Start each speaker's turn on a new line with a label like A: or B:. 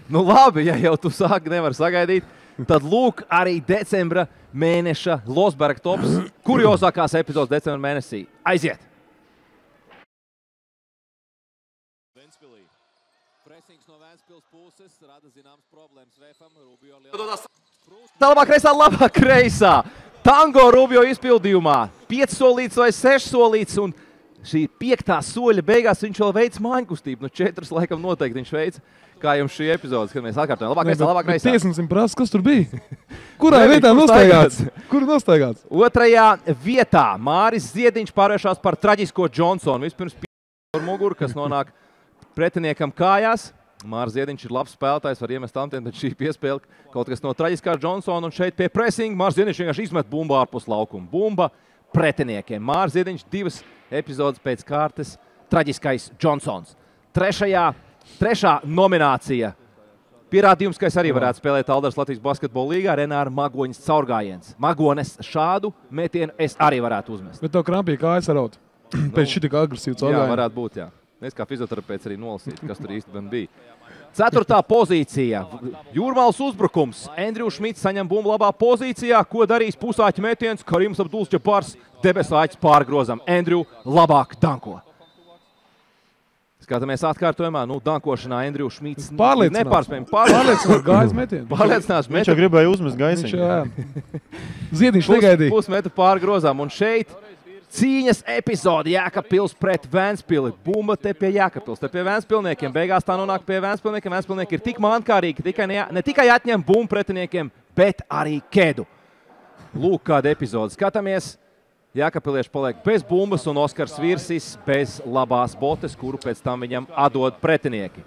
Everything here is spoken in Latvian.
A: Nu labi, ja jau tu sāki, nevar sagaidīt, tad lūk arī decembra mēneša Losberga tops, kuriozākās epizodes decembra mēnesī. Aiziet! Labāk kreisā, labāk kreisā! Tango Rubio izpildījumā 5 solīts vai 6 solīts, un šī 5. soļa beigās viņš vēl veids māņkustību. Nu 4 laikam noteikti viņš veids, kā jums šī epizode, kad mēs atkārtojam. Labāk kreisā, labāk kreisā.
B: Tiesnesim prasa, kas tur bija? Kurā vietā nostaigāts? Kur nostaigāts?
A: 2. vietā Māris Ziediņš pārvēršās par traģisko Johnsonu. Vispirms ar muguru, kas nonāk pretiniekam kājās. Māris Ziediņš ir labs spēlētājs, var iemest antiem, bet šī piespēle kaut kas no traģiskā Johnsona. Un šeit pie pressing Māris Ziediņš vienkārši izmet bumbu ārpus laukuma. Bumba pretiniekiem. Māris Ziediņš 2 epizodes pēc kārtas. Traģiskais Johnsons. Trešā nominācija. Pierādījums, ka es arī varētu spēlēt Alders Latvijas basketbola līgā. Renāra Magoņas caurgājiens. Magones šādu metienu es arī varētu uzmest.
B: Bet tev krampīja kājas araut. Pēc šitika agresīvu caurgājienu.
A: Jā, varētu būt, jā. Es kā fizioterapeits arī nolasīju, kas tur īsti bija. 4. pozīcija. Jūrmālas uzbrukums. Andrew Šmits saņem bumbu labā pozīcijā. Ko darīs pusāķa metiens? Karims Abdul-Džabars debesāķis pārgrozam. Andrew labāk danko. Skatāmies atkārtojumā. Nu, dankošanā Andrew Šmits nepārspējami.
B: Pārliecinās gājas metienu.
A: Pārliecinās
C: Viņš jau gribēja uzmest gaisiņu.
B: Ziediņš negaidīja.
A: Pusmetu pārgrozām. Un šeit cīņas epizode Jēkabpils pret Vēnspili. Bumba te pie Jēkabpils, te pie Vēnspilniekiem. Beigās tā nonāk pie Vēnspilniekiem. Vēnspilnieki ir tik mankārīgi, ne tikai atņem bumbu pretiniekiem, bet arī kedu. Lūk, kāda epizode. Skatāmies. Jēkabpilieši paliek bez bumbas un Oskars Virsis bez labās botes, kuru pēc tam viņam atdod pretinieki.